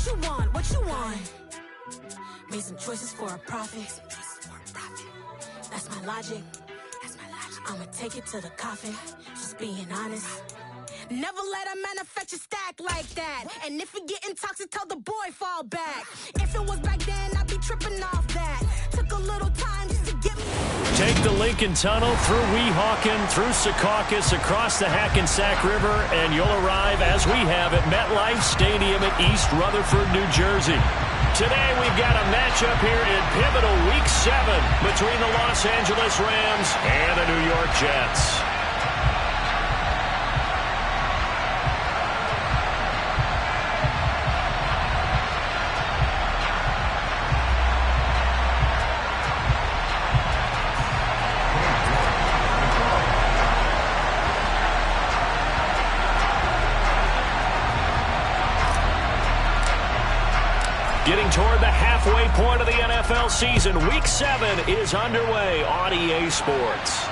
you want? What you want? Made some choices for a profit. That's my logic. I'ma take it to the coffin. Just being honest. Never let a manufacture stack like that. And if it getting toxic, tell the boy fall back. If it was back then, I'd be tripping off that. Took a little time just to get me. Take the Lincoln Tunnel through Weehawken, through Secaucus, across the Hackensack River, and you'll arrive, as we have, at MetLife Stadium in East Rutherford, New Jersey. Today we've got a matchup here in pivotal Week 7 between the Los Angeles Rams and the New York Jets. Getting toward the halfway point of the NFL season, Week 7 is underway on EA Sports.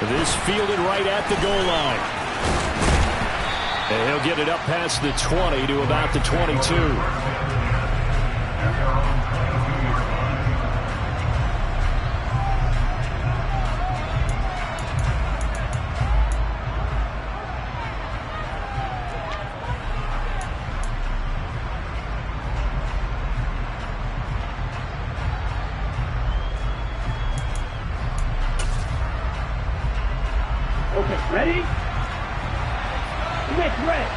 This fielded right at the goal line. And he'll get it up past the 20 to about the 22. Ready? Blitz, red.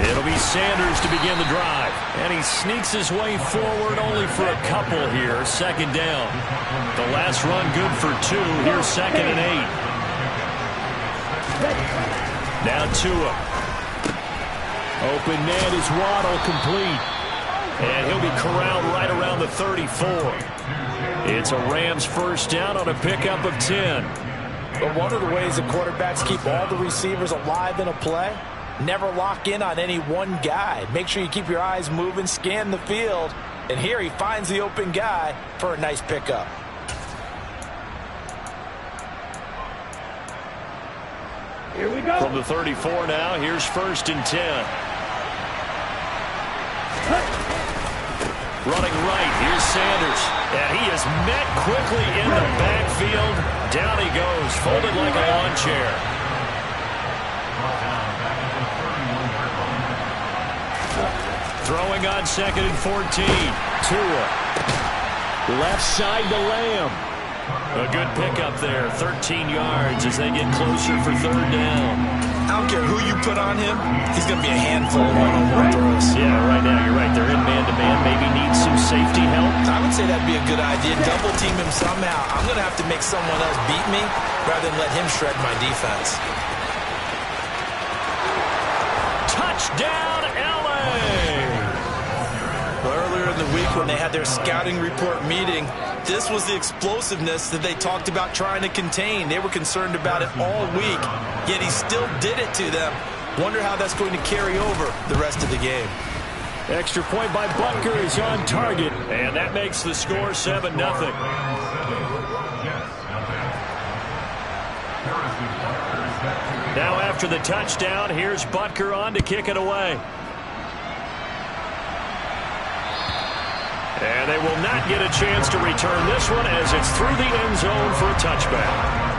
It'll be Sanders to begin the drive. And he sneaks his way forward only for a couple here. Second down. The last run good for 2. Here's 2nd and 8. Now Tua. Open man is Waddle, complete. And he'll be corralled right around the 34. It's a Rams first down on a pickup of 10. But one of the ways the quarterbacks keep all the receivers alive in a play, never lock in on any one guy. Make sure you keep your eyes moving, scan the field. And here he finds the open guy for a nice pickup. Here we go. From the 34 now, here's 1st and 10. Running right, here's Sanders. And he is met quickly in the backfield. Down he goes, folded like a lawn chair. Throwing on 2nd and 14. Tua. Left side to Lamb. A good pickup there, 13 yards as they get closer for 3rd down. I don't care who you put on him, he's going to be a handful of one-on-one throws. Yeah, right now, you're right. They're in man-to-man. Maybe needs some safety help. I would say that'd be a good idea. Double team him somehow. I'm going to have to make someone else beat me rather than let him shred my defense. Touchdown, L.A. Earlier in the week when they had their scouting report meeting, this was the explosiveness that they talked about trying to contain. They were concerned about it all week, yet he still did it to them. Wonder how that's going to carry over the rest of the game. Extra point by Butker is on target, and that makes the score 7-0. Now after the touchdown, here's Butker on to kick it away. And they will not get a chance to return this one as it's through the end zone for a touchback.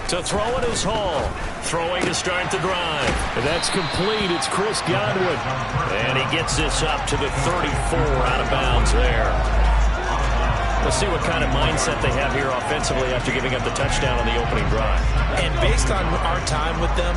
To throw it is Hall. Throwing to start the drive. And that's complete. It's Chris Godwin. And he gets this up to the 34 out of bounds there. Let's see what kind of mindset they have here offensively after giving up the touchdown on the opening drive. And based on our time with them,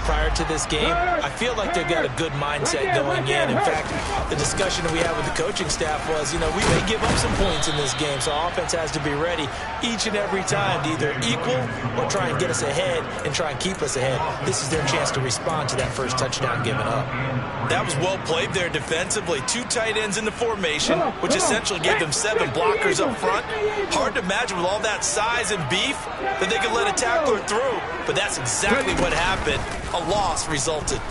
prior to this game, I feel like they've got a good mindset going in. In fact, the discussion that we had with the coaching staff was, we may give up some points in this game, so our offense has to be ready each and every time to either equal or try and get us ahead and try and keep us ahead. This is their chance to respond to that first touchdown given up. That was well played there defensively. 2 tight ends in the formation, which essentially gave them 7 blockers up front. Hard to imagine with all that size and beef that they could let a tackler through, but that's exactly what happened. A loss resulted.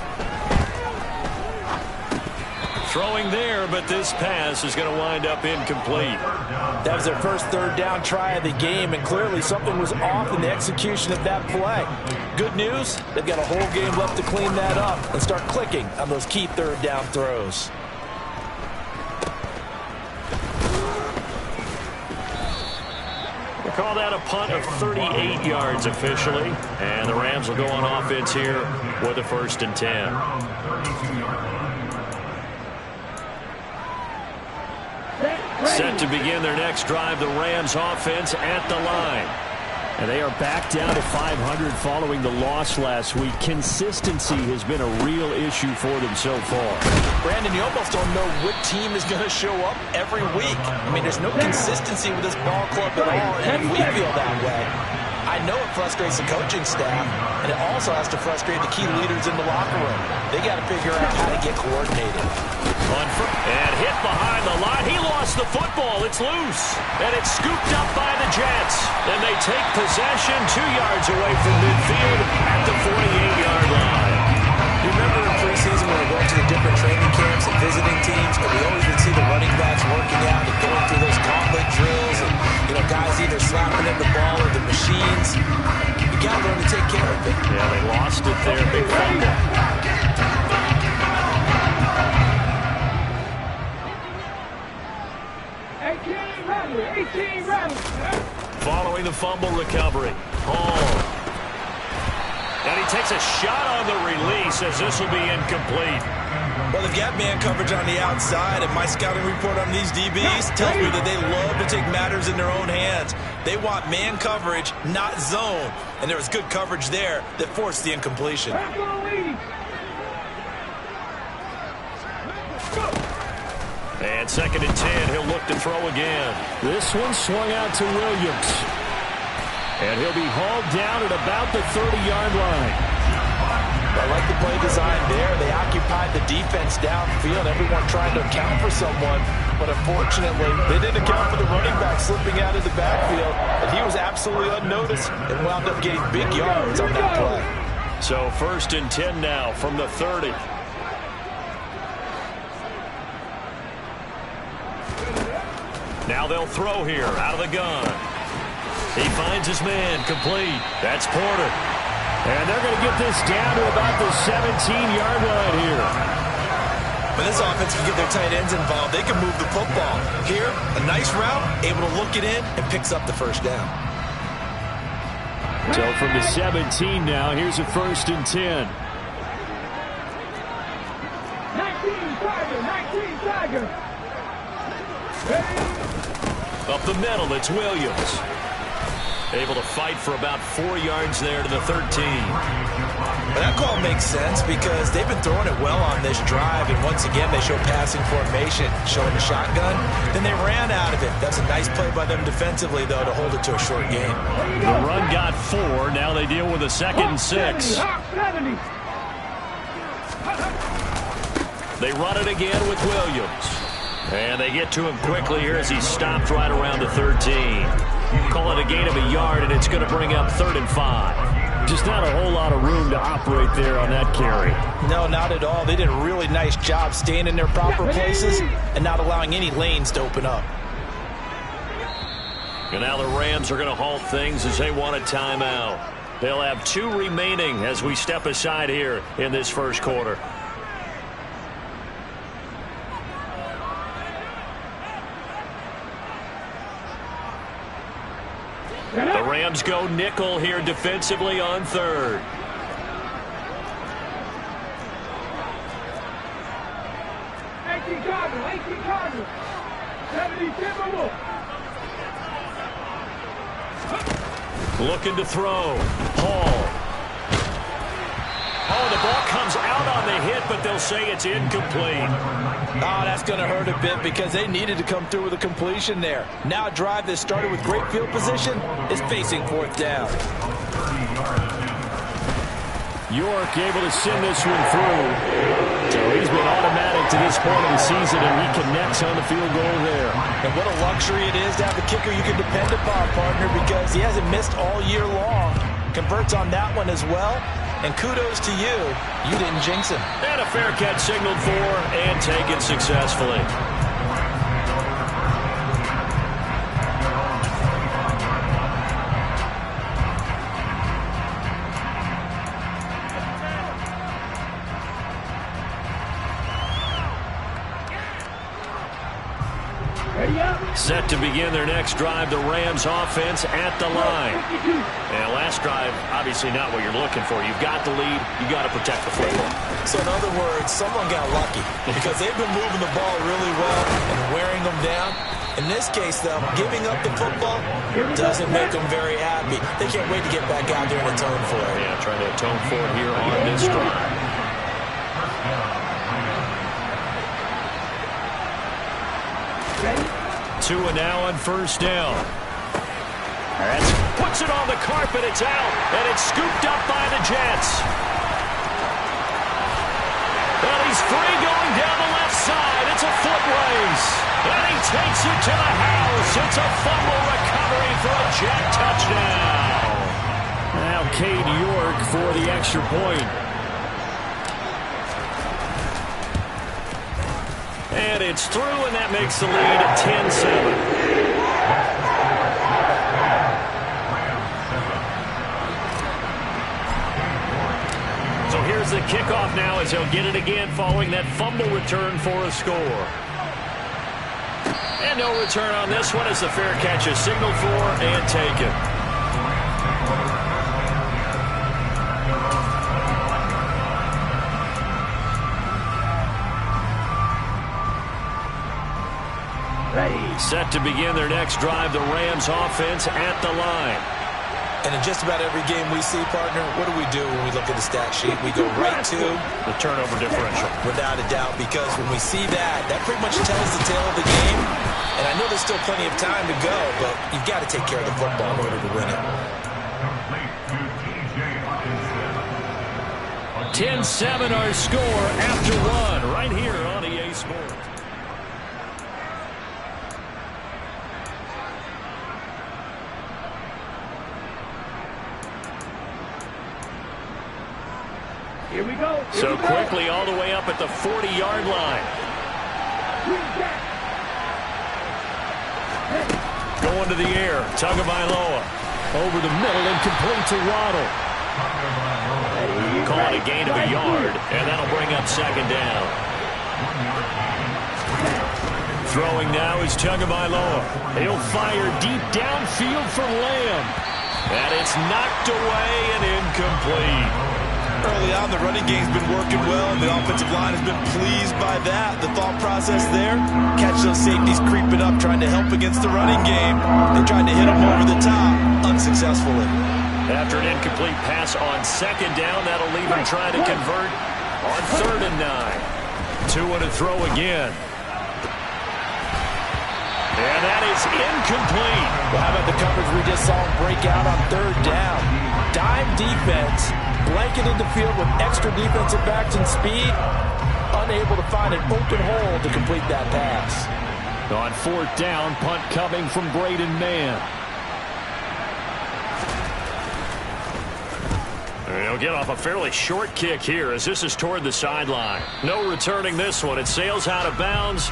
Throwing there, but this pass is going to wind up incomplete. That was their first third down try of the game, and clearly something was off in the execution of that play. Good news, they've got a whole game left to clean that up and start clicking on those key third down throws. We'll call that a punt of 38 yards officially, and the Rams will go on offense here with a 1st and 10. Set to begin their next drive, the Rams offense at the line. And they are back down to 500 following the loss last week. Consistency has been a real issue for them so far. Brandon, you almost don't know what team is going to show up every week. There's no consistency with this ball club at all, and we feel that way. I know it frustrates the coaching staff, and it also has to frustrate the key leaders in the locker room. They got to figure out how to get coordinated. And hit behind the line. He lost the football. It's loose. And it's scooped up by the Jets. And they take possession 2 yards away from midfield at the 48-yard line. You remember in preseason when we were going to the different training camps and visiting teams, and we always would see the running backs working out and going through those gauntlet drills, and guys either slapping in the ball or the machines. You got to learn to take care of it. Yeah, they lost it there. Big fumble. Following the fumble recovery. Hall. And he takes a shot on the release as this will be incomplete. Well, they've got man coverage on the outside, and my scouting report on these DBs tells me that they love to take matters in their own hands. They want man coverage, not zone. And there was good coverage there that forced the incompletion. And 2nd and 10, he'll look to throw again. This one swung out to Williams. And he'll be hauled down at about the 30-yard line. I like the play design there. They occupied the defense downfield, everyone trying to account for someone. But unfortunately, they didn't account for the running back slipping out of the backfield. And he was absolutely unnoticed and wound up getting big yards on that play. So 1st and 10 now from the 30. Now they'll throw here out of the gun. He finds his man complete. That's Porter. And they're going to get this down to about the 17-yard line here. When this offense can get their tight ends involved, they can move the football. Here, a nice route, able to look it in, and picks up the first down. So from the 17 now, here's a 1st and 10. 19 Tiger. Up the middle, it's Williams. Able to fight for about 4 yards there to the 13. But that call makes sense because they've been throwing it well on this drive, and once again they show passing formation, showing the shotgun. Then they ran out of it. That's a nice play by them defensively, though, to hold it to a short game. The run got 4. Now they deal with a 2nd and 6. They run it again with Williams. And they get to him quickly here as he stopped right around the 13. Call it a gain of a yard, and it's going to bring up 3rd and 5. Just not a whole lot of room to operate there on that carry. No, not at all. They did a really nice job staying in their proper places and not allowing any lanes to open up. And now the Rams are going to halt things as they want a timeout. They'll have 2 remaining as we step aside here in this first quarter. The Rams go nickel here defensively on 3rd. Looking to throw. Hall. Oh, the ball comes out on the hit, but they'll say it's incomplete. Oh, that's going to hurt a bit because they needed to come through with a completion there. Now a drive that started with great field position is facing fourth down. York able to send this one through. So he's been automatic to this point of the season, and he connects on the field goal there. And what a luxury it is to have a kicker you can depend upon, partner, because he hasn't missed all year long. Converts on that one as well. And kudos to you. You didn't jinx him. And a fair catch signaled for and taken successfully. Set to begin their next drive, the Rams offense at the line. And last drive, obviously not what you're looking for. You've got the lead. You've got to protect the football. So in other words, someone got lucky because they've been moving the ball really well and wearing them down. In this case, though, giving up the football doesn't make them very happy. They can't wait to get back out there and atone for it. Yeah, trying to atone for it here on this drive. Tua now on first down. That's puts it on the carpet. It's out, and it's scooped up by the Jets. Well, he's free going down the left side. It's a foot race, and he takes it to the house. It's a fumble recovery for a Jet touchdown. Now Cade York for the extra point. And it's through, and that makes the lead 10-7. So here's the kickoff now as he'll get it again following that fumble return for a score. And no return on this one as the fair catch is signaled for and taken. Set to begin their next drive, the Rams offense at the line. And in just about every game we see, partner, what do when we look at the stat sheet? We go right to the turnover differential. Without a doubt, because when we see that, that pretty much tells the tale of the game. And I know there's still plenty of time to go, but you've got to take care of the football in order to win it. 10-7 our score after one right here on EA Sports. Here we go. So quickly all the way up at the 40-yard line. Going to the air. Tagovailoa. Over the middle and complete to Waddle. Calling a gain of a yard, and that'll bring up second down. Throwing now is Tagovailoa. He'll fire deep downfield for Lamb. And it's knocked away and incomplete. Early on, the running game's been working well. The offensive line has been pleased by that. The thought process there, catch those safeties creeping up, trying to help against the running game. They tried to hit them over the top, unsuccessfully. After an incomplete pass on second down, that'll leave him trying to convert on 3rd and 9. Tua to throw again. And that is incomplete. Well, how about the coverage we just saw him break out on 3rd down? Dime defense, blanketed the field with extra defensive backs and speed, unable to find an open hole to complete that pass. On 4th down, punt coming from Braden Mann. He'll get off a fairly short kick here as this is toward the sideline. No returning this one. It sails out of bounds,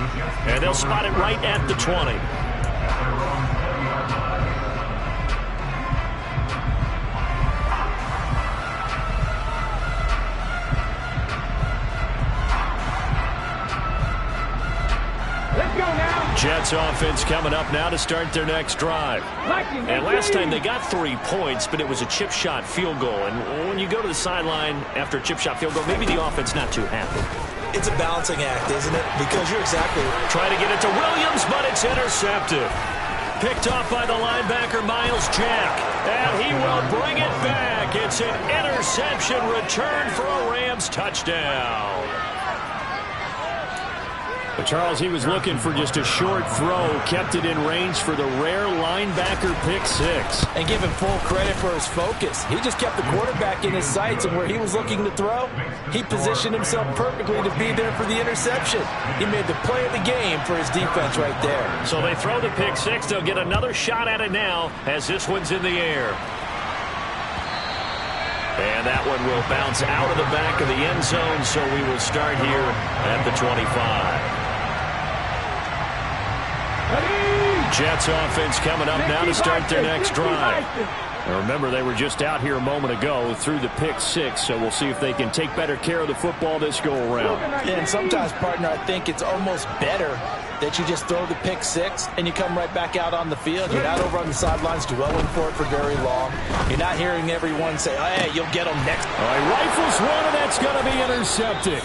and they'll spot it right at the 20. Jets offense coming up now to start their next drive. And last time they got 3 points, but it was a chip shot field goal. And when you go to the sideline after a chip shot field goal, maybe the offense not too happy. It's a balancing act, isn't it? Because you're exactly right. Trying to get it to Williams, but it's intercepted. picked off by the linebacker, Miles Jack. And he will bring it back. It's an interception return for a Rams touchdown. But Charles, he was looking for just a short throw, kept it in range for the rare linebacker pick six. And give him full credit for his focus. He just kept the quarterback in his sights, and where he was looking to throw, he positioned himself perfectly to be there for the interception. He made the play of the game for his defense right there. So they throw the pick six. They'll get another shot at it now as this one's in the air. And that one will bounce out of the back of the end zone, so we will start here at the 25. Jets offense coming up now to start their next drive. Now remember, they were just out here a moment ago through the pick six, so we'll see if they can take better care of the football this go-around. And sometimes, partner, I think it's almost better that you just throw the pick six and you come right back out on the field. You're not over on the sidelines dwelling for it for very long. You're not hearing everyone say, oh, hey, you'll get them next. All right, rifles one, and that's going to be intercepted.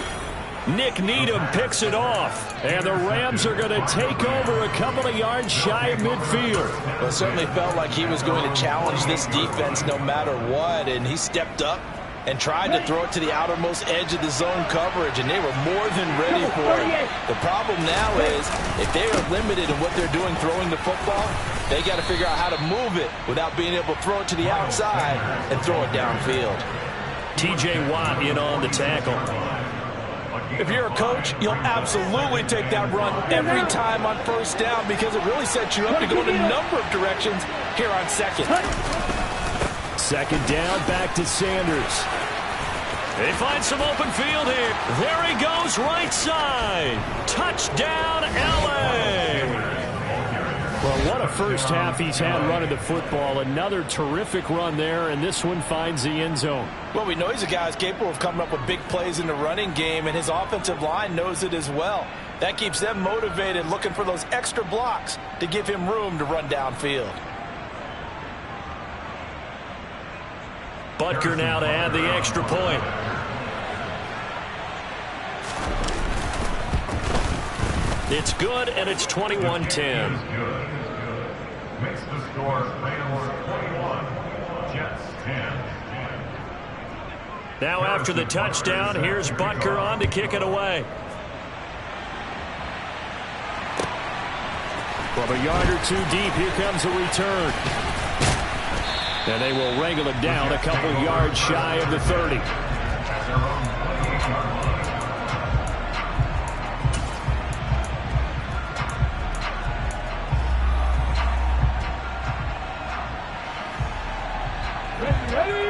Nick Needham picks it off, and the Rams are going to take over a couple of yards shy of midfield. Well, it certainly felt like he was going to challenge this defense no matter what, and he stepped up and tried to throw it to the outermost edge of the zone coverage, and they were more than ready for it. The problem now is if they are limited in what they're doing throwing the football, they got to figure out how to move it without being able to throw it to the outside and throw it downfield. T.J. Watt in on the tackle. If you're a coach, you'll absolutely take that run every time on first down because it really sets you up to go in a number of directions here on second. Second down, back to Sanders. They find some open field here. There he goes, right side. Touchdown, L.A. Well, what a first half he's had running the football. Another terrific run there, and this one finds the end zone. Well, we know he's a guy who's capable of coming up with big plays in the running game, and his offensive line knows it as well. That keeps them motivated, looking for those extra blocks to give him room to run downfield. Butker now to add the extra point. It's good, and it's 21-10. Makes the score Rams 21, Jets 10. Now after the touchdown, here's Butker on to kick it away. From a yard or two deep, here comes a return. And they will wrangle it down a couple yards shy of the 30.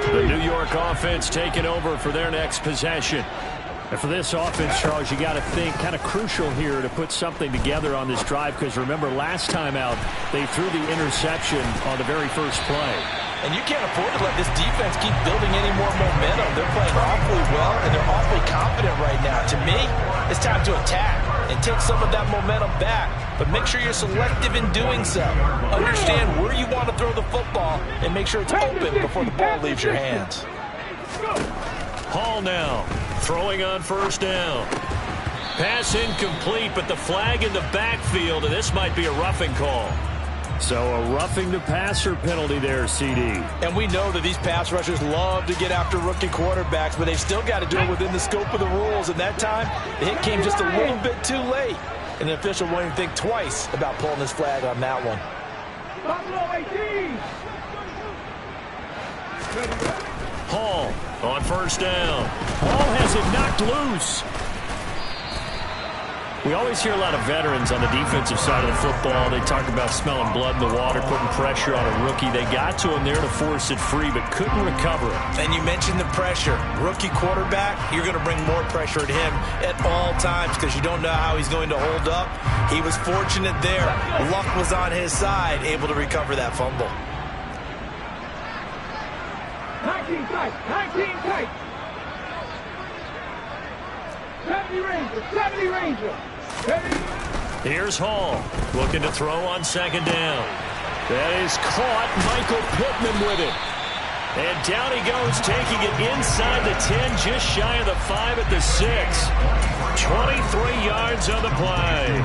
The New York offense taking over for their next possession. And for this offense, Charles, you got to think kind of crucial here to put something together on this drive because remember last time out they threw the interception on the very first play. And you can't afford to let this defense keep building any more momentum. They're playing awfully well, and they're awfully confident right now. To me, it's time to attack and take some of that momentum back. But make sure you're selective in doing so. Understand where you want to throw the football and make sure it's open before the ball leaves your hands. Hall now throwing on first down. Pass incomplete, but the flag in the backfield, and this might be a roughing call. So a roughing the passer penalty there, CD. And we know that these pass rushers love to get after rookie quarterbacks, but they've still got to do it within the scope of the rules. And that time, the hit came just a little bit too late. And the official won't even think twice about pulling his flag on that one. Hall on first down. Hall has it knocked loose. We always hear a lot of veterans on the defensive side of the football. They talk about smelling blood in the water, putting pressure on a rookie. They got to him there to force it free, but couldn't recover it. And you mentioned the pressure. Rookie quarterback, you're going to bring more pressure at him at all times because you don't know how he's going to hold up. He was fortunate there. Luck was on his side, able to recover that fumble. 19 tight, 19 tight. 70 Ranger, 70 Ranger. Here's Hall looking to throw on second down. That is caught. Michael Pittman with it. And down he goes, taking it inside the 10, just shy of the 5 at the 6. 23 yards on the play.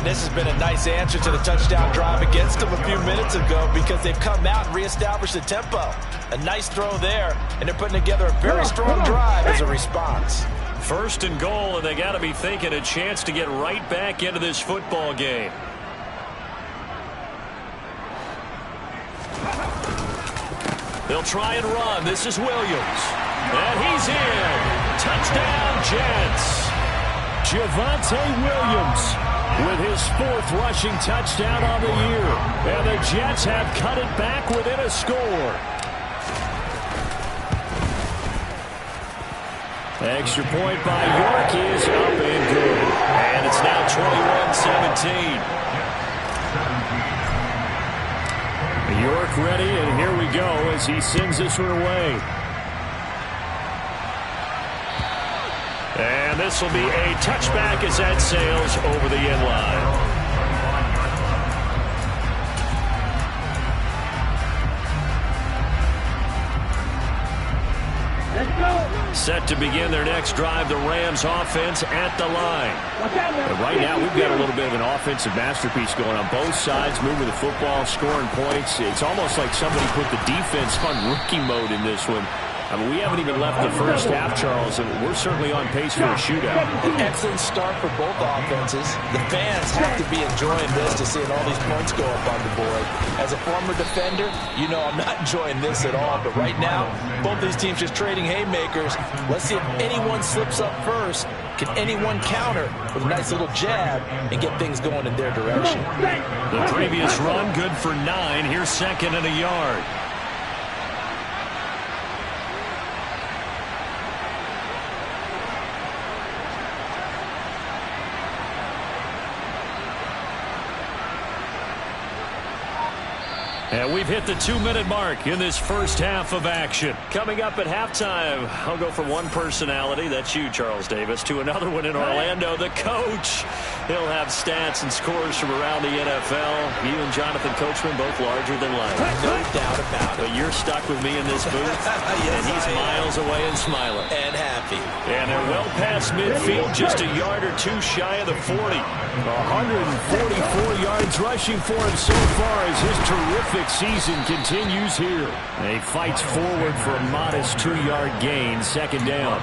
And this has been a nice answer to the touchdown drive against them a few minutes ago because they've come out and reestablished the tempo. A nice throw there, and they're putting together a very strong drive as a response. First and goal, and they got to be thinking a chance to get right back into this football game. They'll try and run. This is Williams. And he's in. Touchdown, Jets. Javonte Williams with his 4th rushing touchdown on the year. And the Jets have cut it back within a score. Extra point by York is up and good. And it's now 21-17. York ready, and here we go as he sends this one away. And this will be a touchback as that sails over the end line. Set to begin their next drive, the Rams offense at the line. And right now, we've got a little bit of an offensive masterpiece going on both sides, moving the football, scoring points. It's almost like somebody put the defense on rookie mode in this one. I mean, we haven't even left the first half, Charles, and we're certainly on pace for a shootout. An excellent start for both offenses. The fans have to be enjoying this to seeing all these points go up on the board. As a former defender, you know I'm not enjoying this at all. But right now, both these teams just trading haymakers. Let's see if anyone slips up first. Can anyone counter with a nice little jab and get things going in their direction? The previous run, good for 9. Here's 2nd and a yard. And we've hit the 2-minute mark in this first half of action. Coming up at halftime, I'll go from one personality, that's you, Charles Davis, to another one in Orlando, the coach. He'll have stats and scores from around the NFL. You and Jonathan Coachman, both larger than life. No doubt about it. But you're stuck with me in this booth, yes, and he's miles away and smiling. And happy. And they're well past midfield, just a yard or two shy of the 40. 144 yards rushing for him so far as his terrific season continues here. And he fights forward for a modest 2-yard gain, 2nd down.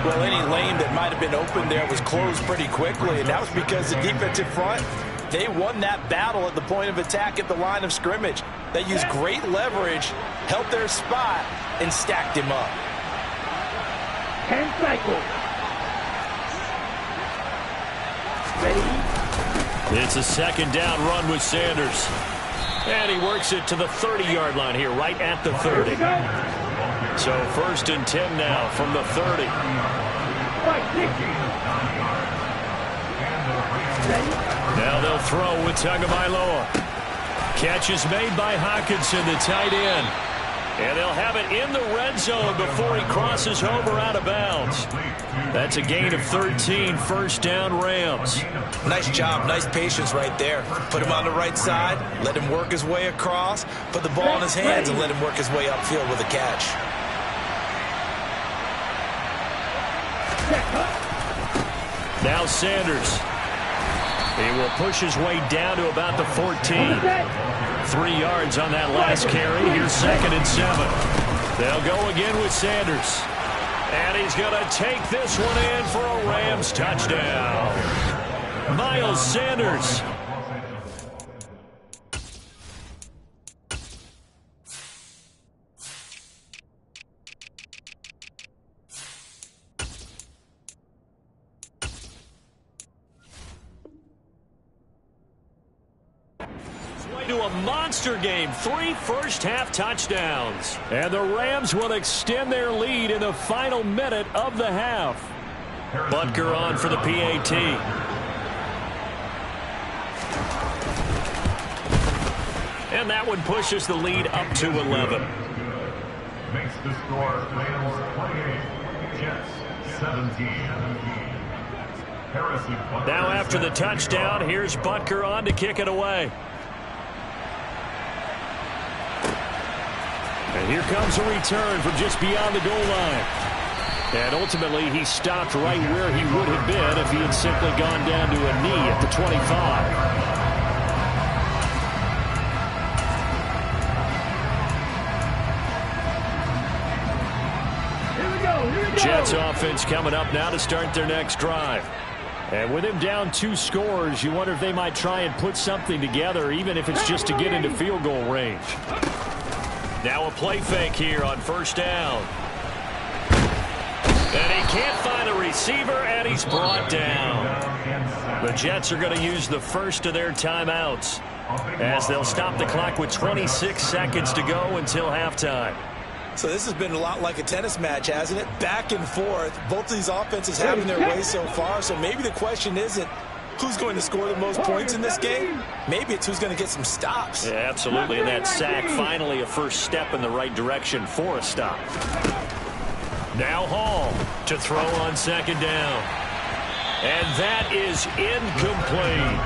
Well, any lane that might have been open there was closed pretty quickly, and that was because the defensive front, they won that battle at the point of attack at the line of scrimmage. They used great leverage, held their spot, and stacked him up. 10 cycles. Ready? It's a 2nd down run with Sanders. And he works it to the 30-yard line here, right at the 30. So 1st and 10 now from the 30. Now they'll throw with Tagovailoa. Catch is made by Hockenson, the tight end. And they'll have it in the red zone before he crosses over out of bounds. That's a gain of 13, 1st down Rams. Nice job, nice patience right there. Put him on the right side, let him work his way across, put the ball in his hands and let him work his way upfield with a catch. Now Sanders. He will push his way down to about the 14. 3 yards on that last carry. Here's 2nd and 7. They'll go again with Sanders. And he's going to take this one in for a Rams touchdown. Miles Sanders. To a monster game, 3 first-half touchdowns. And the Rams will extend their lead in the final minute of the half. Butker on for the PAT. And that one pushes the lead up to 11. Makes the score Rams 28, Jets 17. Now after the touchdown, here's Butker on to kick it away. And here comes a return from just beyond the goal line. And ultimately, he stopped right where he would have been if he had simply gone down to a knee at the 25. Jets offense coming up now to start their next drive. And with him down 2 scores, you wonder if they might try and put something together, even if it's just to get into field goal range. Now a play fake here on first down. And he can't find a receiver, and he's brought down. The Jets are going to use the first of their timeouts as they'll stop the clock with 26 seconds to go until halftime. So this has been a lot like a tennis match, hasn't it? Back and forth. Both of these offenses having their way so far. So maybe the question isn't who's going to score the most points in this game. Maybe it's who's going to get some stops. Yeah, absolutely. And that sack, finally a first step in the right direction for a stop. Now Hall to throw on second down. And that is incomplete.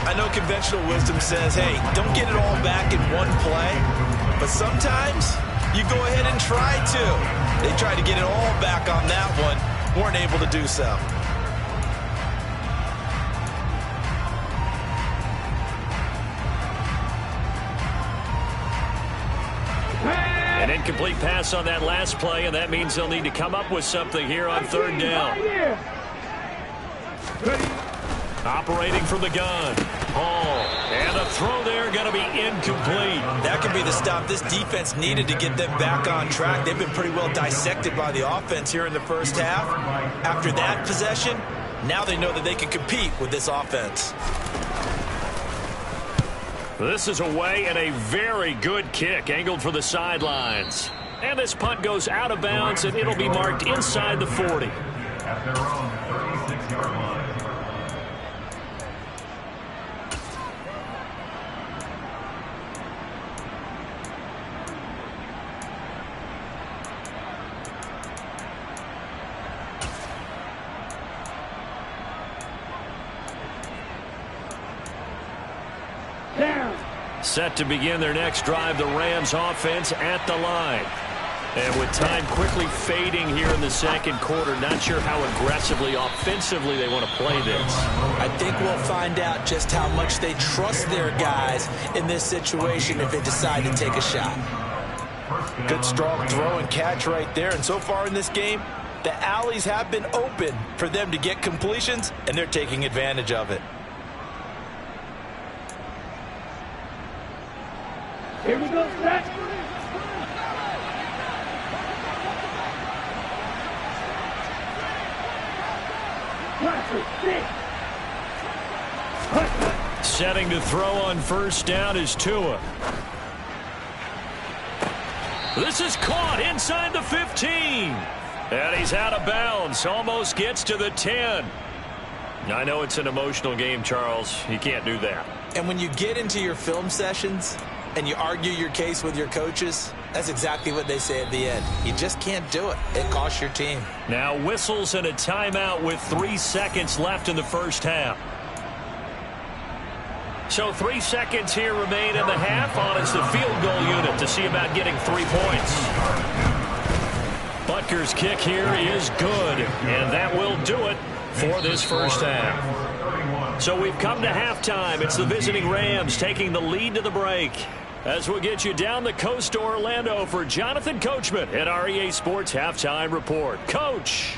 I know conventional wisdom says, hey, don't get it all back in one play. But sometimes you go ahead and try to. They tried to get it all back on that one. Weren't able to do so. An incomplete pass on that last play, and that means they'll need to come up with something here on third down. Operating from the gun. Hall. And a throw there going to be incomplete. That could be the stop this defense needed to get them back on track. They've been pretty well dissected by the offense here in the first half. After that possession, now they know that they can compete with this offense. This is away and a very good kick angled for the sidelines. And this punt goes out of bounds, and it'll be marked inside the 40. At their own 36-yard line. Set to begin their next drive, the Rams offense at the line. And with time quickly fading here in the second quarter, not sure how aggressively, offensively they want to play this. I think we'll find out just how much they trust their guys in this situation if they decide to take a shot. Good strong throw and catch right there. And so far in this game, the alleys have been open for them to get completions, and they're taking advantage of it. Here we go, set. Setting to throw on first down is Tua. This is caught inside the 15. And he's out of bounds. Almost gets to the 10. I know it's an emotional game, Charles. You can't do that. And when you get into your film sessions and you argue your case with your coaches, that's exactly what they say at the end. You just can't do it. It costs your team. Now whistles and a timeout with 3 seconds left in the first half. So 3 seconds here remain in the half. On is the field goal unit to see about getting 3 points. Butker's kick here is good, and that will do it for this first half. So we've come to halftime. It's the visiting Rams taking the lead to the break. As we'll get you down the coast to Orlando for Jonathan Coachman at our EA Sports Halftime Report. Coach.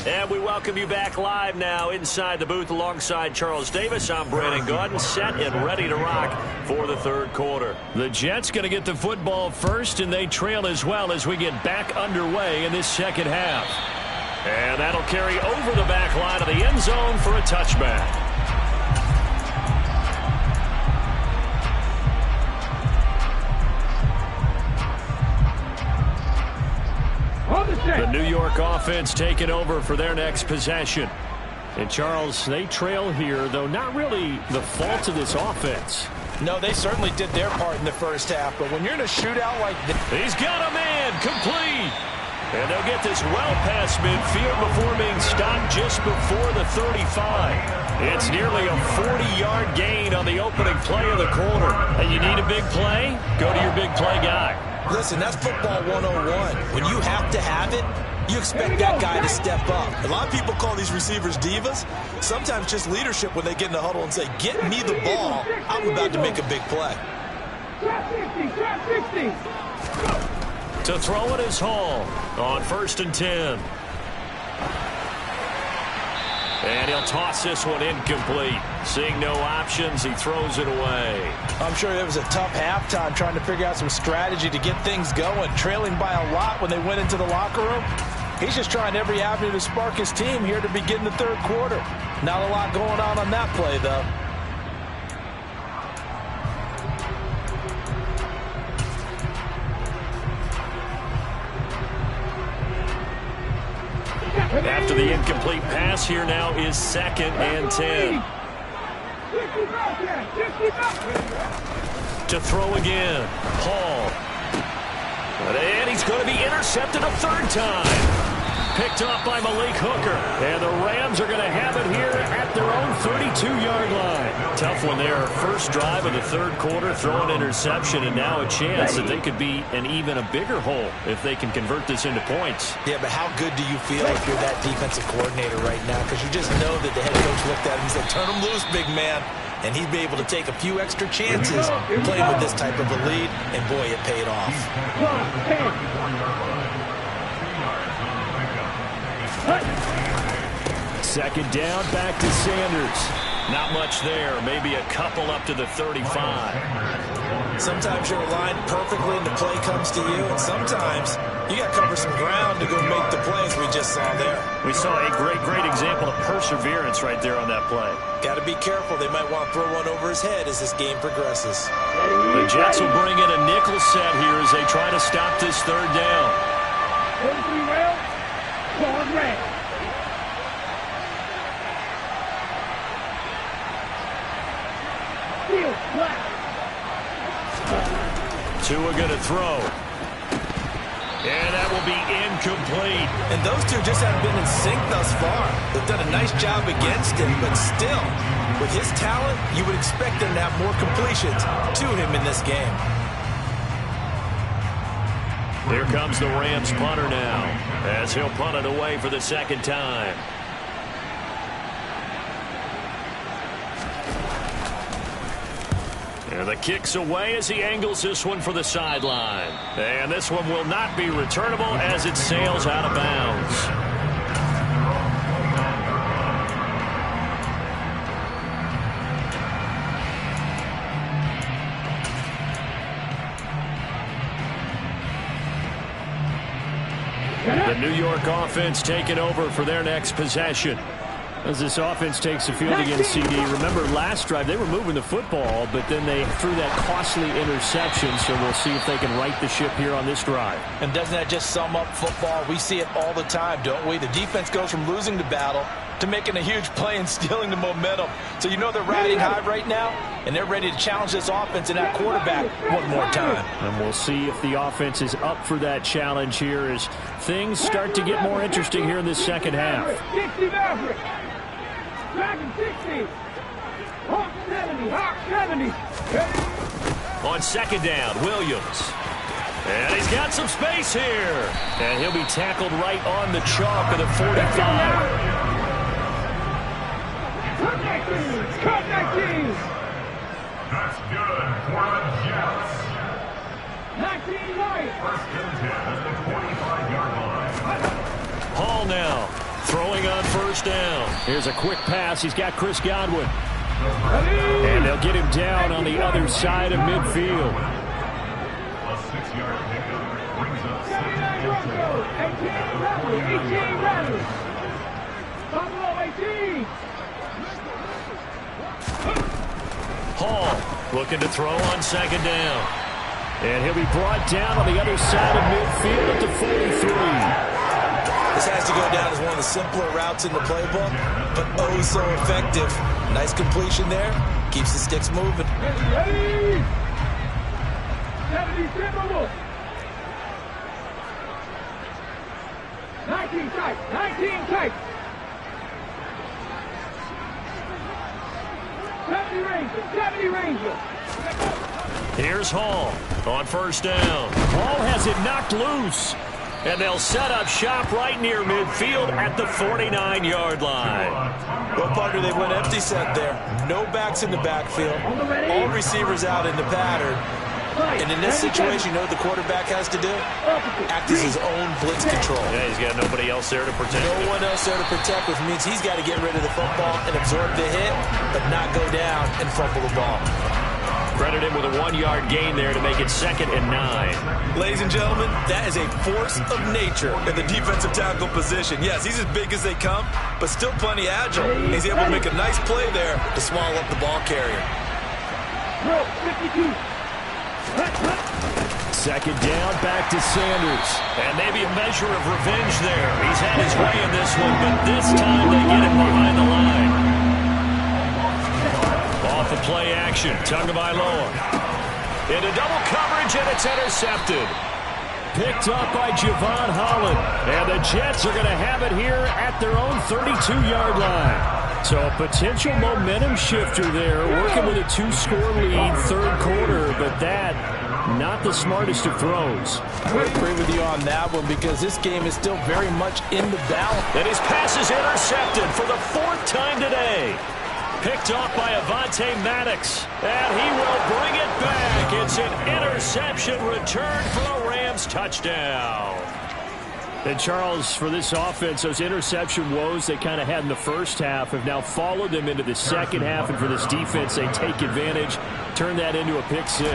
And we welcome you back live now inside the booth alongside Charles Davis. I'm Brandon Gaudin, set and ready to rock for the third quarter. The Jets going to get the football first, and they trail as well as we get back underway in this second half. And that'll carry over the back line of the end zone for a touchback. The New York offense taking over for their next possession. And, Charles, they trail here, though not really the fault of this offense. No, they certainly did their part in the first half, but when you're in a shootout like this... He's got a man, complete. And they'll get this well past midfield before being stopped just before the 35. It's nearly a 40-yard gain on the opening play of the quarter. And you need a big play? Go to your big play guy. Listen, that's football 101. When you have to have it, you expect that guy to step up. A lot of people call these receivers divas. Sometimes just leadership when they get in the huddle and say, get me the ball. I'm about to make a big play. To throw it is Hall on 1st and 10. And he'll toss this one incomplete. Seeing no options, he throws it away. I'm sure it was a tough halftime trying to figure out some strategy to get things going. Trailing by a lot when they went into the locker room. He's just trying every avenue to spark his team here to begin the third quarter. Not a lot going on that play, though. After the incomplete pass, here now is 2nd and 10. To throw again, Hall. And he's going to be intercepted a 3rd time. Picked off by Malik Hooker. And the Rams are going to have it here at their own 32-yard line. Tough one there. First drive of the 3rd quarter, throw an interception, and now a chance that they could be an even a bigger hole if they can convert this into points. Yeah, but how good do you feel if you're that defensive coordinator right now? Because you just know that the head coach looked at him and said, turn him loose, big man. And he'd be able to take a few extra chances playing with this type of a lead, and boy, it paid off. 2nd down, back to Sanders. Not much there, maybe a couple up to the 35. Sometimes you're aligned perfectly and the play comes to you, and sometimes you got to cover some ground to go make the plays we just saw there. We saw a great example of perseverance right there on that play. Got to be careful. They might want to throw one over his head as this game progresses. The Jets will bring in a nickel set here as they try to stop this 3rd down. 43 rounds, ball red. Tua going to throw. And that will be incomplete. And those two just haven't been in sync thus far. They've done a nice job against him, but still, with his talent, you would expect them to have more completions to him in this game. Here comes the Rams punter now, as he'll punt it away for the 2nd time. And the kick's away as he angles this one for the sideline. And this one will not be returnable as it sails out of bounds. The New York offense taking over for their next possession. As this offense takes the field against CD, remember last drive they were moving the football, but then they threw that costly interception, so we'll see if they can right the ship here on this drive. And doesn't that just sum up football? We see it all the time, don't we? The defense goes from losing the battle to making a huge play and stealing the momentum. So you know they're riding high right now, and they're ready to challenge this offense and that quarterback one more time. And we'll see if the offense is up for that challenge here as things start to get more interesting here in this 2nd half. 60 Maverick. Dragon 60. Hawk 70. Hawk 70. On 2nd down, Williams. And he's got some space here. And he'll be tackled right on the chalk of the 45. Cut that keys. That's good for the Jets. 19 right. 1st and 10 at the 45-yard line. Hall now throwing on 1st down. Here's a quick pass. He's got Chris Godwin. And they'll get him down on the other side of midfield. A 6-yard pickup brings up 18 Rattles. Buffalo 18. Hall looking to throw on 2nd down. And he'll be brought down on the other side of midfield at the 43. This has to go down as one of the simpler routes in the playbook, but oh so effective. Nice completion there. Keeps the sticks moving. Ready. 70 Timberwolves. 19 tight. 19 tight. 70 Ranger. 70 Ranger. Here's Hall on first down. Hall has it knocked loose. And they'll set up shop right near midfield at the 49-yard line. Well, partner, they went empty set there. No backs in the backfield. All receivers out in the pattern. And in this situation, you know what the quarterback has to do? Act as his own blitz control. Yeah, he's got nobody else there to protect. No one else there to protect, which means he's got to get rid of the football and absorb the hit, but not go down and fumble the ball. Credit him with a 1-yard gain there to make it 2nd and 9. Ladies and gentlemen, that is a force of nature in the defensive tackle position. Yes, he's as big as they come, but still plenty agile. He's able to make a nice play there to swallow up the ball carrier. 52. 2nd down, back to Sanders. And maybe a measure of revenge there. He's had his way in this one, but this time they get him behind the line. Off the play action, Tagovailoa. Into double coverage, and it's intercepted. Picked up by Javon Holland. And the Jets are going to have it here at their own 32-yard line. So a potential momentum shifter there, working with a 2-score lead, 3rd quarter, but that, not the smartest of throws. I would agree with you on that one because this game is still very much in the balance. And his pass is intercepted for the 4th time today. Picked off by Avonte Maddox, and he will bring it back. It's an interception return for a Rams touchdown. And Charles, for this offense, those interception woes they kind of had in the first half have now followed them into the second half, and for this defense, they take advantage, turn that into a pick 6.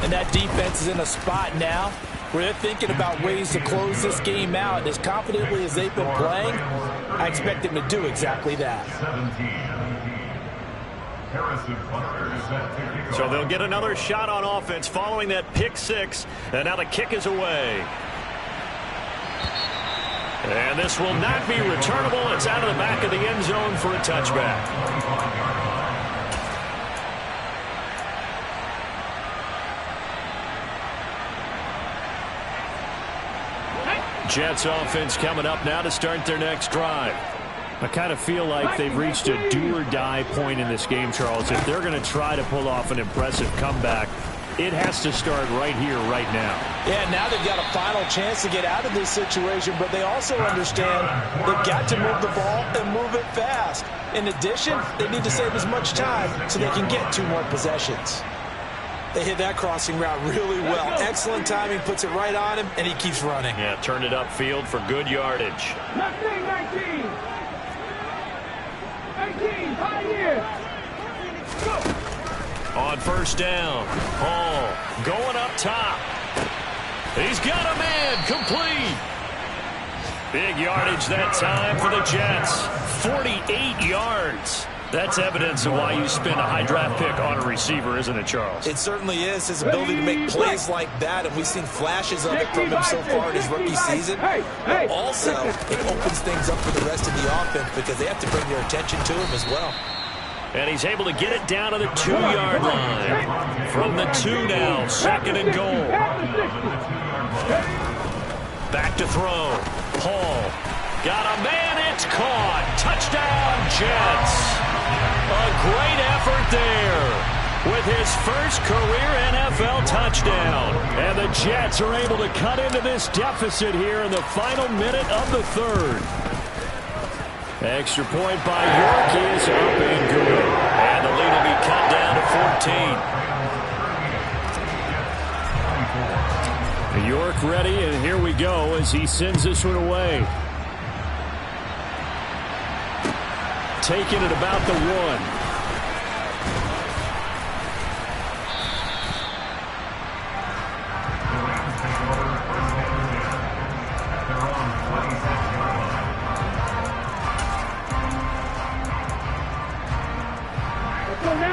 And that defense is in a spot now where they're thinking about ways to close this game out. As confidently as they've been playing, I expect them to do exactly that. 17. So they'll get another shot on offense following that pick 6, and now the kick is away. And this will not be returnable. It's out of the back of the end zone for a touchback. Jets offense coming up now to start their next drive. I kind of feel like they've reached a do-or-die point in this game, Charles. If they're going to try to pull off an impressive comeback, it has to start right here, right now. Yeah, now they've got a final chance to get out of this situation, but they also understand they've got to move the ball and move it fast. In addition, they need to save as much time so they can get 2 more possessions. They hit that crossing route really well. Excellent timing, puts it right on him, and he keeps running. Yeah, turned it upfield for good yardage. 19. 19, Pioneers. Go. On first down, Hall going up top. He's got a man, complete. Big yardage that time for the Jets. 48 yards. That's evidence of why you spend a high draft pick on a receiver, isn't it, Charles? It certainly is. His ability to make plays like that, and we've seen flashes of it from him so far in his rookie season. But also, it opens things up for the rest of the offense because they have to bring their attention to him as well. And he's able to get it down to the 2-yard line. From the 2 now, 2nd and goal. Back to throw. Hall got a man, it's caught. Touchdown, Jets. A great effort there with his first career NFL touchdown. And the Jets are able to cut into this deficit here in the final minute of the 3rd. Extra point by York is up and good. And the lead will be cut down to 14. York ready, and here we go as he sends this one away. Taking it about the 1.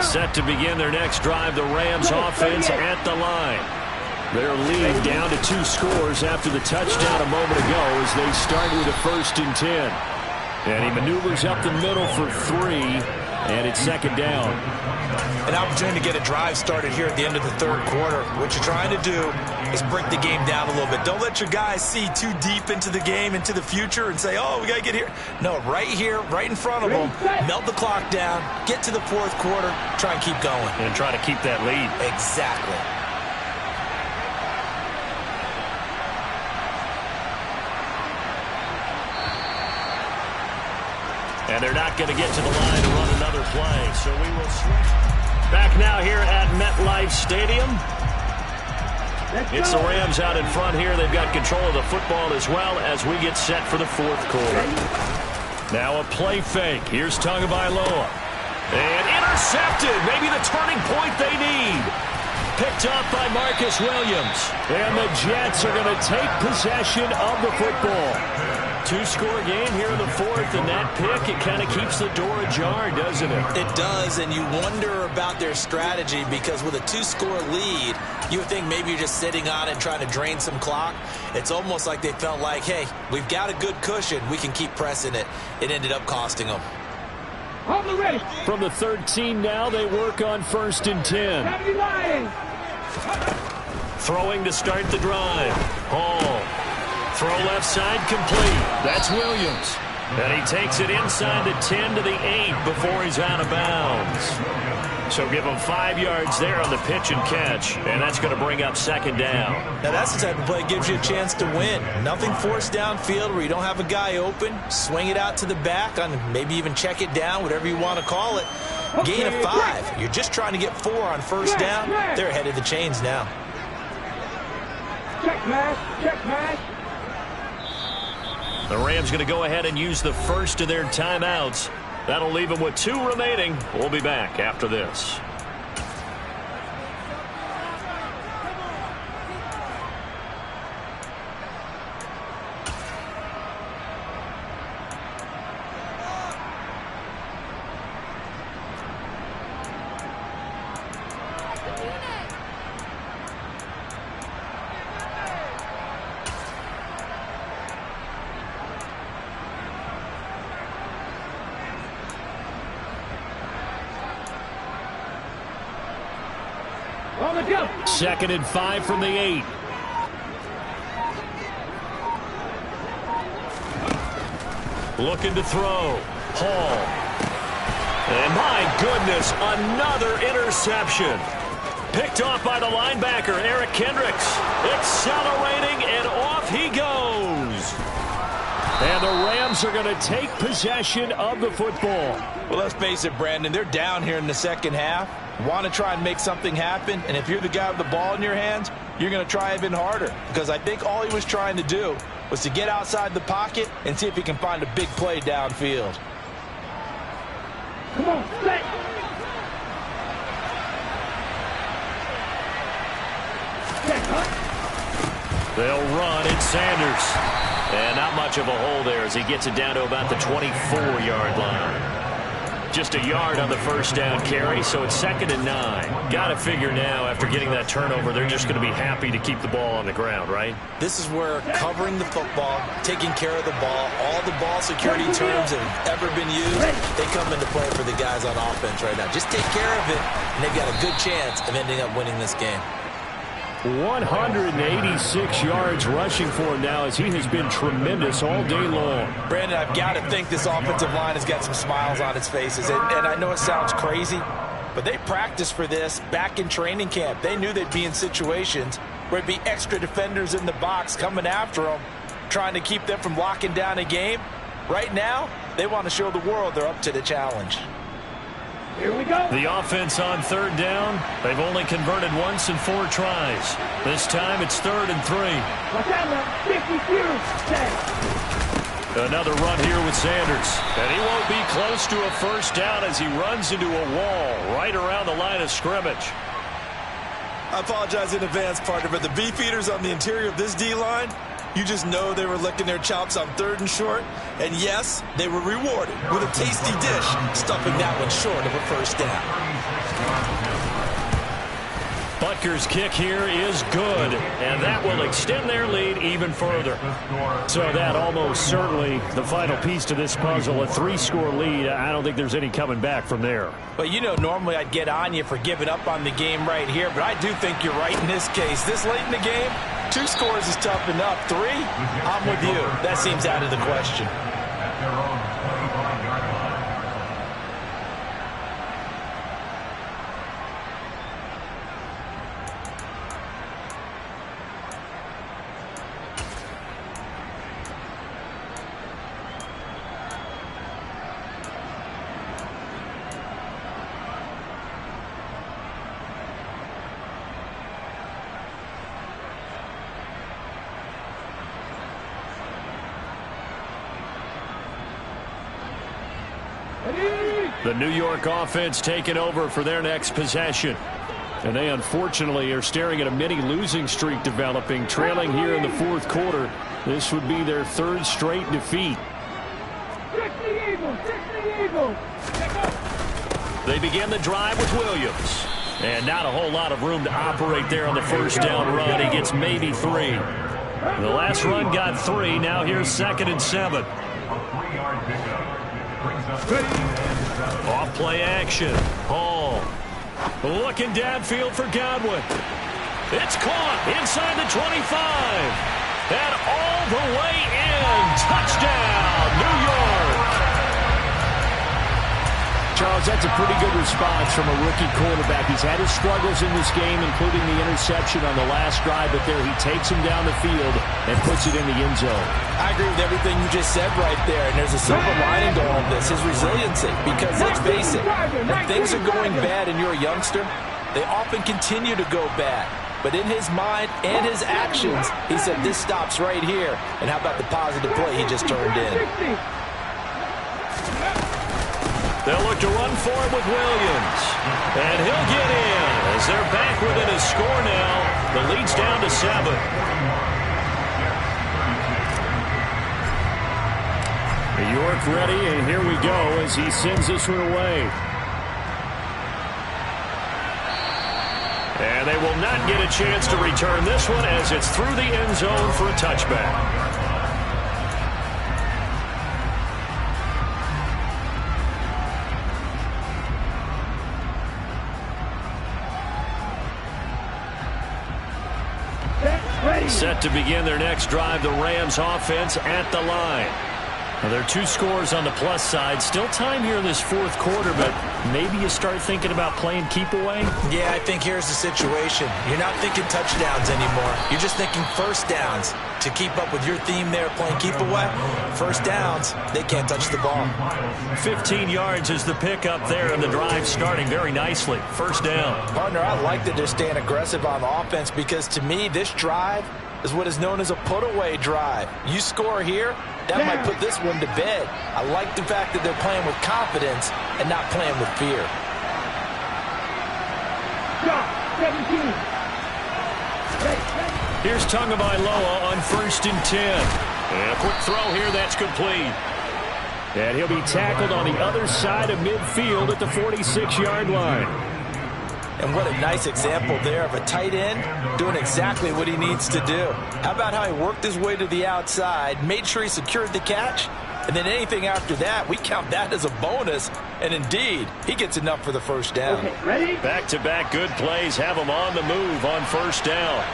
Set to begin their next drive, the Rams offense at the line. Their lead down to 2 scores after the touchdown a moment ago as they start with a 1st and 10. And he maneuvers up the middle for 3. And it's second down. An opportunity to get a drive started here at the end of the third quarter. What you're trying to do is break the game down a little bit. Don't let your guys see too deep into the game, into the future, and say, oh, we got to get here. No, right here, right in front of them, melt the clock down, get to the fourth quarter, try and keep going. And try to keep that lead. Exactly. And they're not going to get to the line to run another play. So we will switch. Back now here at MetLife Stadium. It's the Rams out in front here. They've got control of the football as well as we get set for the fourth quarter. Now a play fake. Here's Tagovailoa. And intercepted. Maybe the turning point they need. Picked up by Marcus Williams. And the Jets are going to take possession of the football. Two-score game here in the fourth, and that pick, it kind of keeps the door ajar, doesn't it? It does, and you wonder about their strategy because with a two-score lead, you would think maybe you're just sitting on it trying to drain some clock. It's almost like they felt like, hey, we've got a good cushion. We can keep pressing it. It ended up costing them. From the 13 now, they work on 1st and 10. Throwing to start the drive. Hall. Throw left side complete. That's Williams. And he takes it inside the 10 to the 8 before he's out of bounds. So give him 5 yards there on the pitch and catch. And that's going to bring up second down. Now that's the type of play that gives you a chance to win. Nothing forced downfield where you don't have a guy open. Swing it out to the back on maybe even check it down, whatever you want to call it. Gain of 5. You're just trying to get 4 on first down. They're ahead of the chains now. Check mash, check mash. The Rams going to go ahead and use the first of their timeouts. That'll leave them with 2 remaining. We'll be back after this. Second and 5 from the 8. Looking to throw. Hall. And my goodness, another interception. Picked off by the linebacker, Eric Kendricks. Accelerating, and off he goes. And the Rams are going to take possession of the football. Well, let's face it, Brandon, they're down here in the second half. Want to try and make something happen, and if you're the guy with the ball in your hands, you're going to try even harder because I think all he was trying to do was to get outside the pocket and see if he can find a big play downfield. Come on, set. They'll run. It's Sanders. And not much of a hole there as he gets it down to about the 24-yard line. Just a yard on the first down carry, so it's second and 9. Got to figure now, after getting that turnover, they're just going to be happy to keep the ball on the ground, right? This is where covering the football, taking care of the ball, all the ball security terms that have ever been used, they come into play for the guys on offense right now. Just take care of it, and they've got a good chance of ending up winning this game. 186 yards rushing for him now as he has been tremendous all day long. Brandon, I've got to think this offensive line has got some smiles on its faces. And I know it sounds crazy, but they practiced for this back in training camp. They knew they'd be in situations where there'd be extra defenders in the box coming after them, trying to keep them from locking down a game. Right now, they want to show the world they're up to the challenge. Here we go. The offense on third down. They've only converted once in 4 tries. This time it's 3rd and 3. Watch out now. 52. Another run here with Sanders. And he won't be close to a first down as he runs into a wall right around the line of scrimmage. I apologize in advance, partner, but the beefeaters on the interior of this D-line, you just know they were licking their chops on 3rd and short. And yes, they were rewarded with a tasty dish, stuffing that one short of a first down. Butker's kick here is good, and that will extend their lead even further. So that almost certainly the final piece to this puzzle, a 3-score lead. I don't think there's any coming back from there. Well, you know, normally I'd get on you for giving up on the game right here, but I do think you're right in this case. This late in the game, 2 scores is tough enough. 3, I'm with you. That seems out of the question. At their own 25-yard line. The New York offense taking over for their next possession. And they unfortunately are staring at a mini losing streak developing, trailing here in the 4th quarter. This would be their 3rd straight defeat. They begin the drive with Williams. And not a whole lot of room to operate there on the first down run. He gets maybe 3. The last run got 3. Now here's 2nd and 7. A 3-yard pickup. Brings up Off play action. Hall looking downfield for Godwin. It's caught inside the 25. And all the way in. Touchdown, New York. Charles, that's a pretty good response from a rookie quarterback. He's had his struggles in this game, including the interception on the last drive, but there he takes him down the field and puts it in the end zone. I agree with everything you just said right there, and there's a silver lining to all of this, his resiliency. Because let's face it, when things are going bad and you're a youngster, they often continue to go bad. But in his mind and his actions, he said, this stops right here. And how about the positive play he just turned in? They'll look to run for it with Williams. And he'll get in as they're back within a score now. The lead's down to 7. New York ready, and here we go as he sends this one away. And they will not get a chance to return this one as it's through the end zone for a touchback. Set to begin their next drive, the Rams offense at the line. Well, there are 2 scores on the plus side. Still time here in this 4th quarter, but maybe you start thinking about playing keep away? Yeah, I think here's the situation. You're not thinking touchdowns anymore. You're just thinking first downs. To keep up with your theme there, playing keep away, first downs, they can't touch the ball. 15 yards is the pickup there, and the drive starting very nicely. First down. Partner, I like that they're staying aggressive on offense because to me, this drive is what is known as a put-away drive. You score here, that might put this one to bed. I like the fact that they're playing with confidence and not playing with fear. 17. Here's Tagovailoa on 1st and 10. And a quick throw here, that's complete. And he'll be tackled on the other side of midfield at the 46-yard line. And what a nice example there of a tight end doing exactly what he needs to do. How about how he worked his way to the outside, made sure he secured the catch, and then anything after that, we count that as a bonus. And indeed, he gets enough for the first down. Okay, ready? Back-to-back good plays have him on the move on first down.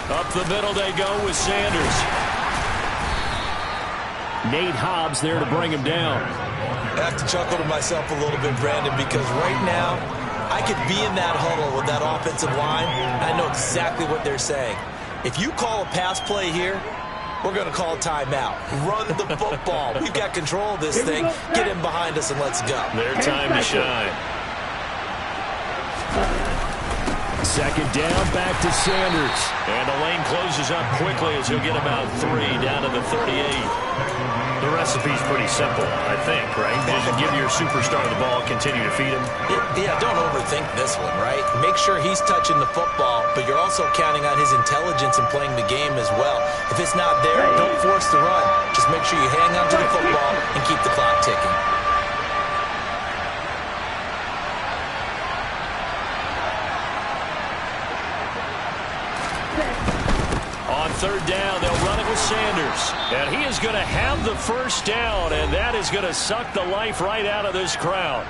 Up the middle they go with Sanders. Nate Hobbs there to bring him down. I have to chuckle to myself a little bit, Brandon, because right now I could be in that huddle with that offensive line. I know exactly what they're saying. If you call a pass play here, we're going to call a timeout. Run the football. We've got control of this thing. Get in behind us and let's go. Their time to shine. Second down, back to Sanders. And the lane closes up quickly as he'll get about 3 down to the 38. The recipe's pretty simple, I think, right? Just give your superstar the ball, continue to feed him. Yeah, don't overthink this one, right? Make sure he's touching the football, but you're also counting on his intelligence in playing the game as well. If it's not there, don't force the run. Just make sure you hang on to the football and keep the clock ticking. third down. They'll run it with Sanders. And he is going to have the first down, and that is going to suck the life right out of this crowd.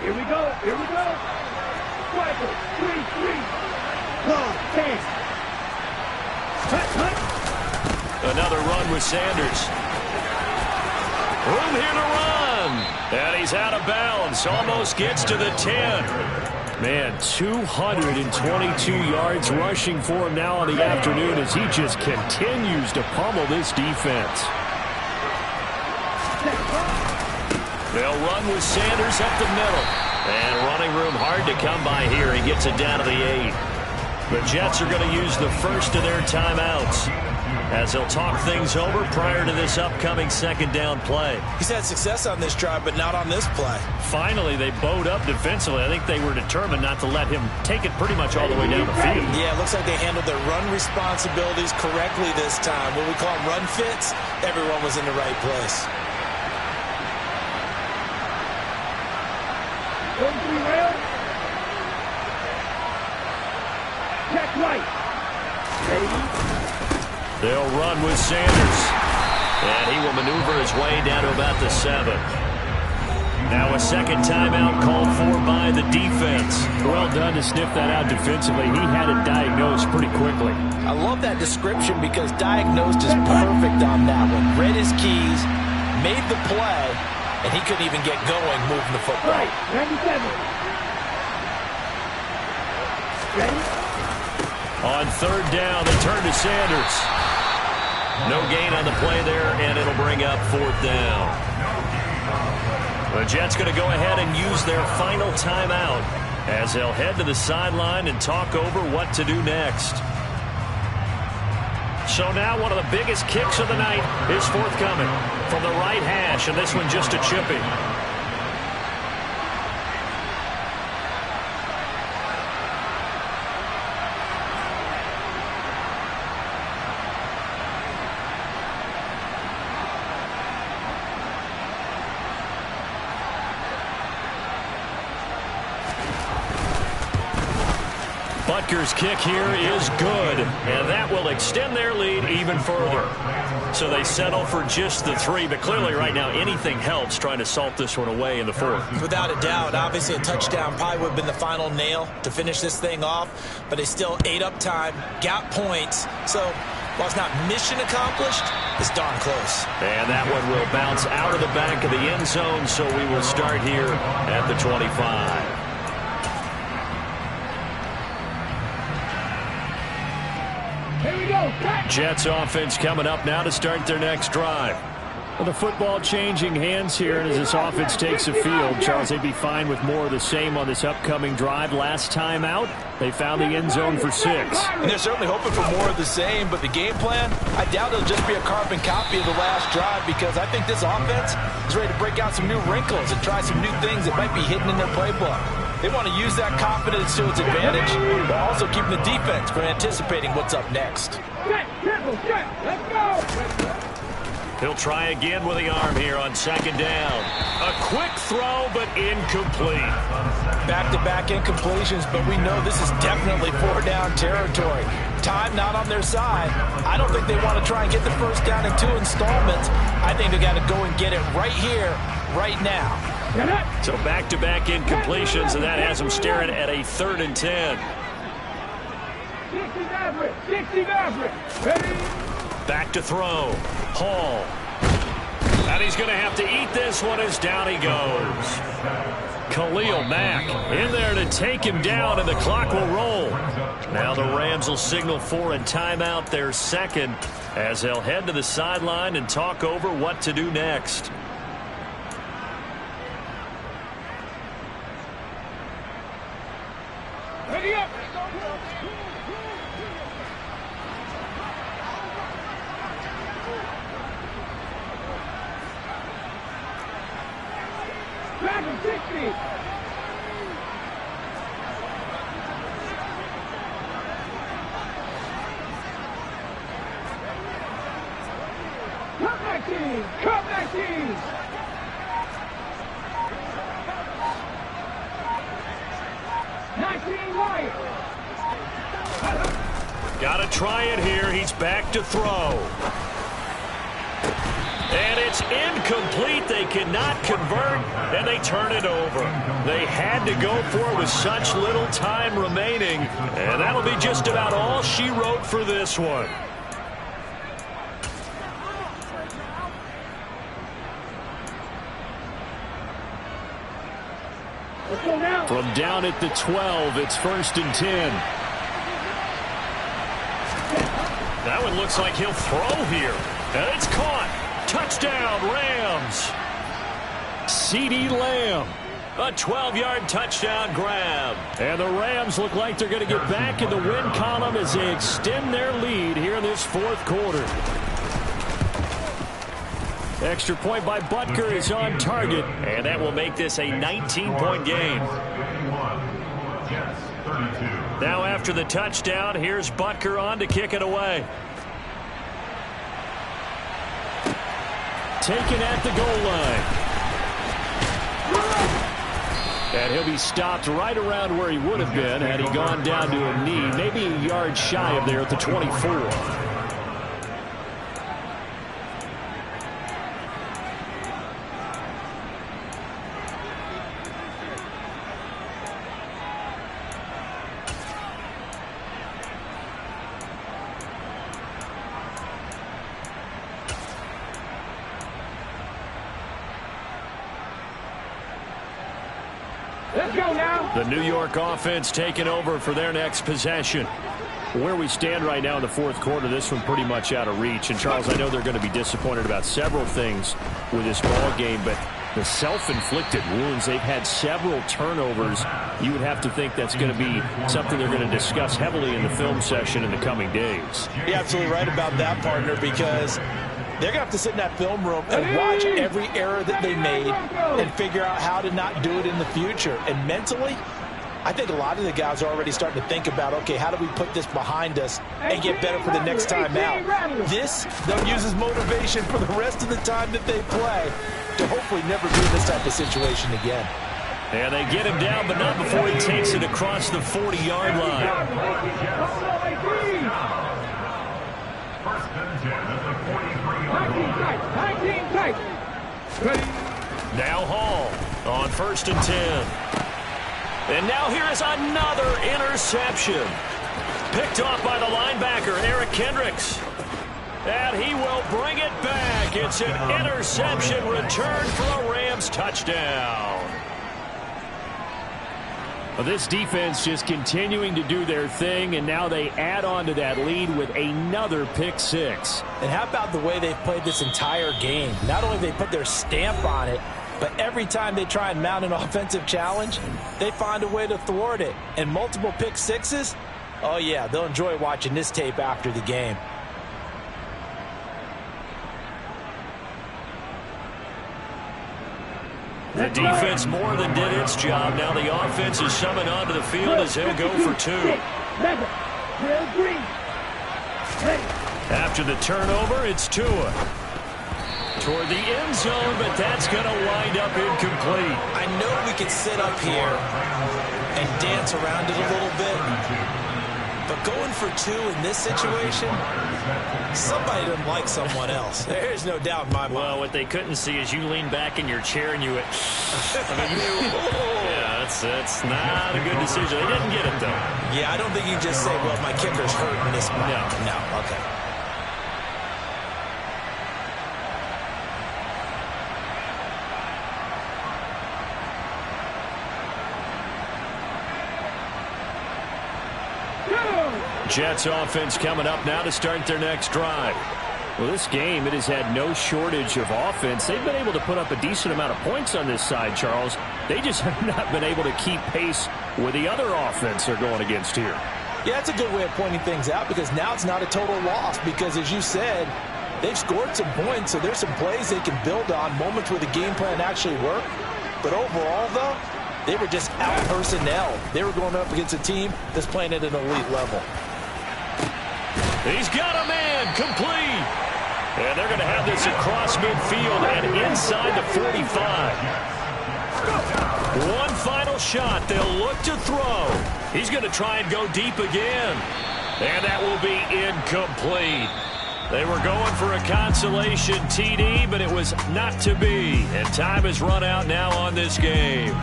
Here we go. Here we go. Striker. 3-3. Long. 10. Cut. Another run with Sanders. Room here to run. And he's out of bounds. Almost gets to the 10. Man, 222 yards rushing for him now on the afternoon as he just continues to pummel this defense. They'll run with Sanders up the middle. And running room hard to come by here. He gets it down to the 8. The Jets are going to use the first of their timeouts as they'll talk things over prior to this upcoming second down play. He's had success on this drive, but not on this play. Finally, they bowed up defensively. I think they were determined not to let him take it pretty much all the way down the field. Yeah, it looks like they handled their run responsibilities correctly this time. What we call run fits, everyone was in the right place. Check right. They'll run with Sanders. And he will maneuver his way down to about the 7. Now a second timeout called for by the defense. Well done to sniff that out defensively. He had it diagnosed pretty quickly. I love that description because diagnosed is perfect on that one. Read his keys, made the play, and he couldn't even get going moving the football. Right. 97. Ready? On third down, they turn to Sanders. No gain on the play there, and it'll bring up fourth down. The Jets going to go ahead and use their final timeout as they'll head to the sideline and talk over what to do next. So now one of the biggest kicks of the night is forthcoming from the right hash, and this one just a chippy. Butker's kick here is good, and that will extend their lead even further. So they settle for just the 3, but clearly right now anything helps trying to salt this one away in the 4th. Without a doubt, obviously a touchdown probably would have been the final nail to finish this thing off, but they still ate up time, got points. So while it's not mission accomplished, it's darn close. And that one will bounce out of the back of the end zone, so we will start here at the 25. Jets offense coming up now to start their next drive. Well, the football changing hands here, and as this offense takes the field, Charles, they'd be fine with more of the same on this upcoming drive. Last time out, they found the end zone for 6. And they're certainly hoping for more of the same, but the game plan, I doubt it'll just be a carbon copy of the last drive because I think this offense is ready to break out some new wrinkles and try some new things that might be hidden in their playbook. They want to use that confidence to its advantage, but also keeping the defense from anticipating what's up next. Let's go. He'll try again with the arm here on second down. A quick throw, but incomplete. Back-to-back incompletions, but we know this is definitely 4-down territory. Time not on their side. I don't think they want to try and get the first down in 2 installments. I think they got to go and get it right here, right now. So back-to-back incompletions, and that has them staring at a 3rd and 10. 60 average. Ready? Back to throw. Hall. And he's going to have to eat this one as down he goes. Khalil Mack in there to take him down, and the clock will roll. Now the Rams will signal for a timeout, their 2nd, as they'll head to the sideline and talk over what to do next. Ready up. Back of 60. Come back, team. Come back, team. Got to try it here. He's back to throw. And it's incomplete. They cannot convert, and they turn it over. They had to go for it with such little time remaining, and that'll be just about all she wrote for this one. From down at the 12, it's 1st and 10. That one looks like he'll throw here, and it's caught. Touchdown, Rams. CeeDee Lamb. A 12-yard touchdown grab. And the Rams look like they're going to get back in the win column as they extend their lead here in this 4th quarter. Extra point by Butker is on target. And that will make this a 19-point game. Now after the touchdown, here's Butker on to kick it away. Taken at the goal line. And he'll be stopped right around where he would have been had he gone down to a knee, maybe a yard shy of there at the 24. Let's go now. The New York offense taking over for their next possession. Where we stand right now in the 4th quarter, this one pretty much out of reach. And, Charles, I know they're going to be disappointed about several things with this ball game, but the self-inflicted wounds, they've had several turnovers. You would have to think that's going to be something they're going to discuss heavily in the film session in the coming days. You're absolutely right about that, partner, because they're going to have to sit in that film room and watch every error that they made and figure out how to not do it in the future. And mentally, I think a lot of the guys are already starting to think about, okay, how do we put this behind us and get better for the next time out? This, they'll use as motivation for the rest of the time that they play to hopefully never be in this type of situation again. And they get him down, but not before he takes it across the 40-yard line. Now Hall on 1st and 10. And now here is another interception. Picked off by the linebacker, Eric Kendricks. And he will bring it back. It's an interception return for a Rams touchdown. Well, this defense just continuing to do their thing, and now they add on to that lead with another pick six. And how about the way they've played this entire game? Not only have they put their stamp on it, but every time they try and mount an offensive challenge, they find a way to thwart it. And multiple pick sixes, oh yeah, they'll enjoy watching this tape after the game. The defense more than did its job. Now the offense is summoned onto the field as he'll go for two. After the turnover, it's Tua. Toward the end zone, but that's going to wind up incomplete. I know we could sit up here and dance around it a little bit, but going for two in this situation, somebody doesn't like someone else. There's no doubt in my mind. Well, what they couldn't see is you lean back in your chair and you went, yeah, that's not a good decision. They didn't get it, though. Yeah, I don't think you just say, well, my kicker's hurting this one. No, okay. Jets offense coming up now to start their next drive. Well, this game, it has had no shortage of offense. They've been able to put up a decent amount of points on this side, Charles. They just have not been able to keep pace with the other offense they're going against here. Yeah, that's a good way of pointing things out, because now it's not a total loss, because as you said, they've scored some points, so there's some plays they can build on, moments where the game plan actually worked. But overall, though, they were just out-personnel. They were going up against a team that's playing at an elite level. He's got a man, complete. And they're going to have this across midfield and inside the 45. One final shot. They'll look to throw. He's going to try and go deep again. And that will be incomplete. They were going for a consolation TD, but it was not to be. And time has run out now on this game.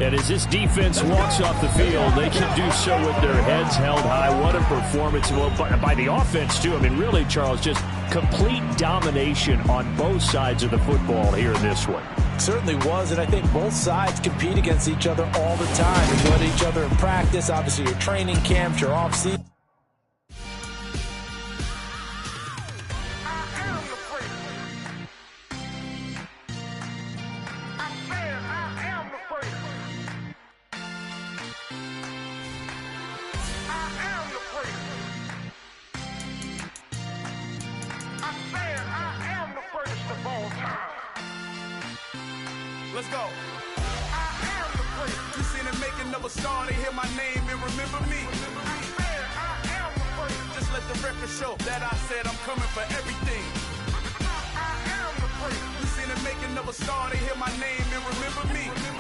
And as this defense walks off the field, they can do so with their heads held high. What a performance. Well, by the offense, too. I mean, really, Charles, just complete domination on both sides of the football here in this one. Certainly was, and I think both sides compete against each other all the time. You go at each other in practice, obviously your training camps, your off-season. Let's go. I am the great. You seen it making of a star. They hear my name and remember me. I am the great. Just let the record show that I said I'm coming for everything.